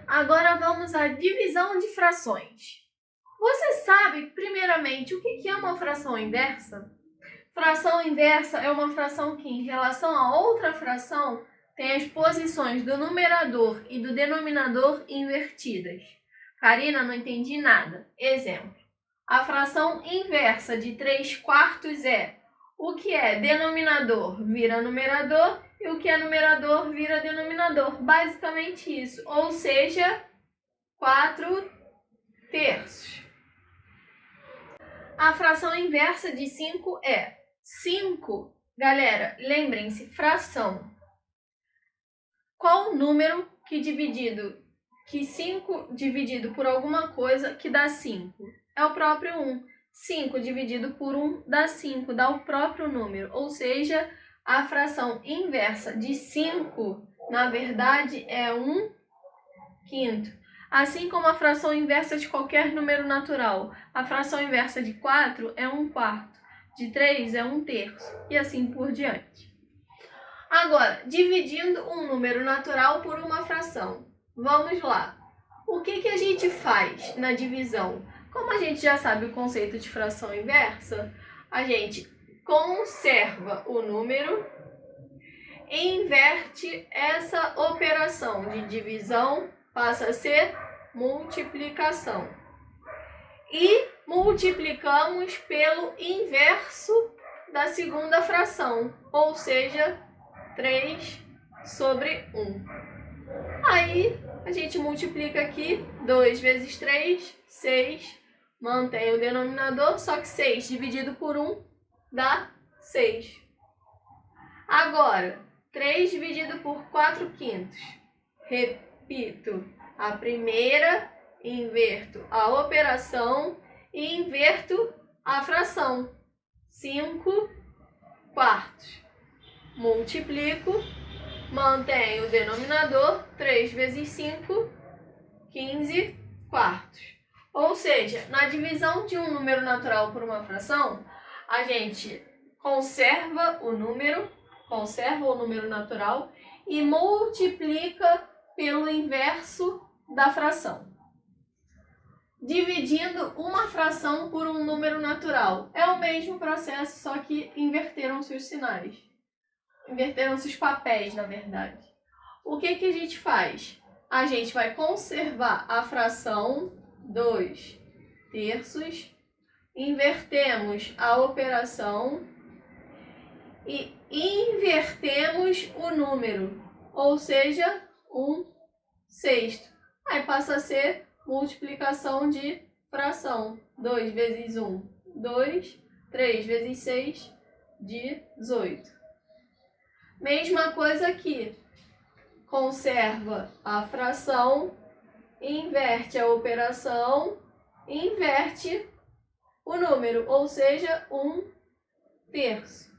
Agora vamos à divisão de frações. Você sabe, primeiramente, o que é uma fração inversa? Fração inversa é uma fração que, em relação a outra fração, tem as posições do numerador e do denominador invertidas. Karina, não entendi nada. Exemplo. A fração inversa de 3/4 é o que é denominador vira numerador e o que é numerador vira denominador. Basicamente isso. Ou seja, 4/3. A fração inversa de 5 é 5. Galera, lembrem-se, fração. Qual o número que 5 dividido por alguma coisa que dá 5? É o próprio 1. 5 dividido por 1 dá 5, dá o próprio número. Ou seja, a fração inversa de 5, na verdade, é 1/5. Assim como a fração inversa de qualquer número natural. A fração inversa de 4 é 1/4, de 3 é 1/3 e assim por diante. Agora, dividindo um número natural por uma fração. Vamos lá. O que a gente faz na divisão? Como a gente já sabe o conceito de fração inversa, a gente conserva o número e inverte essa operação de divisão, passa a ser multiplicação. E multiplicamos pelo inverso da segunda fração, ou seja, 3/1. Aí a gente multiplica aqui, 2 vezes 3, 6, mantém o denominador, só que 6 dividido por 1 dá 6. Agora, 3 dividido por 4/5. Repito, a primeira, inverto a operação e inverto a fração. 5/4. Multiplico, mantenho o denominador, 3 vezes 5, 15/4. Ou seja, na divisão de um número natural por uma fração, a gente conserva o número natural e multiplica pelo inverso da fração. Dividindo uma fração por um número natural. É o mesmo processo, só que inverteram-se os sinais. Inverteram-se os papéis, na verdade. O que a gente faz? A gente vai conservar a fração 2/3, invertemos a operação e invertemos o número, ou seja, 1/6. Aí passa a ser multiplicação de fração. 2 vezes 1, 2. 3 vezes 6, 18. Mesma coisa aqui. Conserva a fração, inverte a operação, inverte o número, ou seja, 1/3.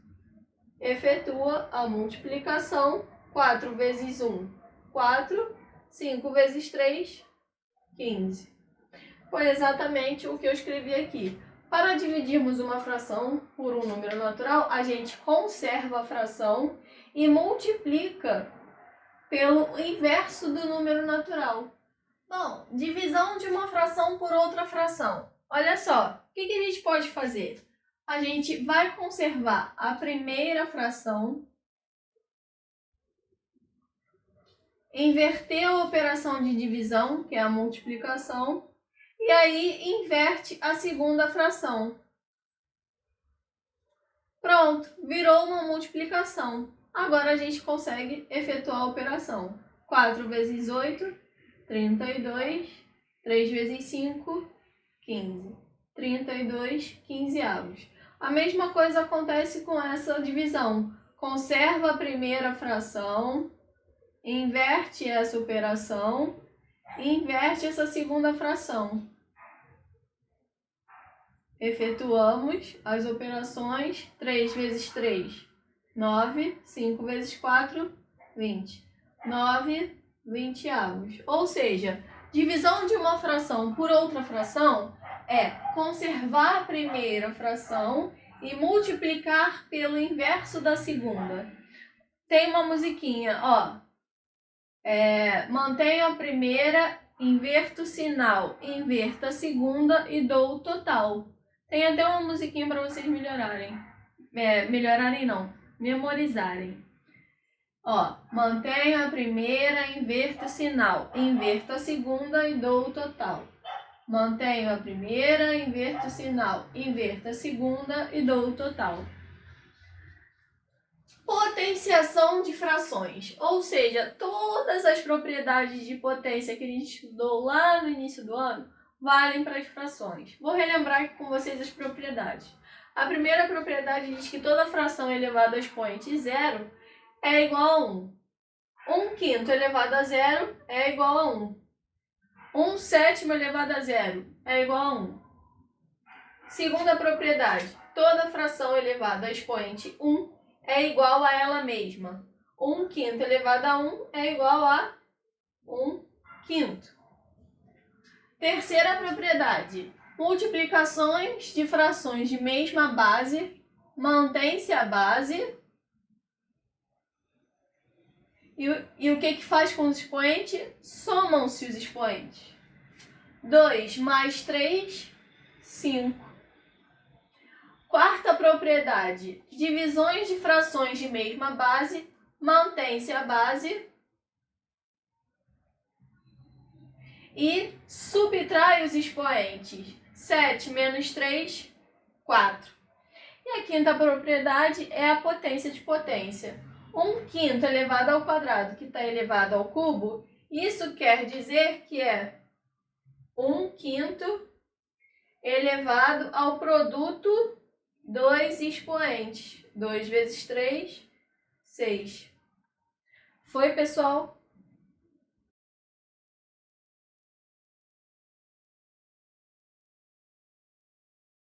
Efetua a multiplicação. 4 vezes 1, 4. 5 vezes 3, 15. Foi exatamente o que eu escrevi aqui. Para dividirmos uma fração por um número natural, a gente conserva a fração e multiplica pelo inverso do número natural. Bom, divisão de uma fração por outra fração. Olha só, o que a gente pode fazer? A gente vai conservar a primeira fração, inverter a operação de divisão, que é a multiplicação, e aí inverte a segunda fração. Pronto, virou uma multiplicação. Agora a gente consegue efetuar a operação. 4 vezes 8, 32. 3 vezes 5, 15. 32 quinzeavos. A mesma coisa acontece com essa divisão. Conserva a primeira fração, inverte essa operação, inverte essa segunda fração. Efetuamos as operações. 3 vezes 3, 9. 5 vezes 4, 20. 9 veinteavos. Ou seja, divisão de uma fração por outra fração é conservar a primeira fração e multiplicar pelo inverso da segunda. Tem uma musiquinha, ó. Mantenho a primeira, inverto o sinal, inverto a segunda e dou o total. Tem até uma musiquinha para vocês melhorarem. Melhorarem não, memorizarem. Ó, mantenho a primeira, inverto o sinal, inverto a segunda e dou o total. Mantenho a primeira, inverto o sinal, inverto a segunda e dou o total. Potenciação de frações, ou seja, todas as propriedades de potência que a gente estudou lá no início do ano valem para as frações. Vou relembrar aqui com vocês as propriedades. A primeira propriedade diz que toda fração elevada ao expoente zero é igual a 1. 1/5 elevado a zero é igual a 1. 1/7 elevado a zero é igual a 1. Segunda propriedade, toda fração elevada ao expoente 1 é igual a ela mesma. 1/5 elevado a 1 é igual a 1/5. Terceira propriedade, multiplicações de frações de mesma base, mantém-se a base. E o que faz com os expoentes? Somam-se os expoentes. 2 mais 3, 5. Quarta propriedade, divisões de frações de mesma base, mantém-se a base e subtrai os expoentes. 7 menos 3, 4. E a quinta propriedade é a potência de potência. 1/5 elevado ao quadrado, que está elevado ao cubo, isso quer dizer que é 1/5 elevado ao produto dos expoentes. 2 vezes 3, 6. Foi, pessoal?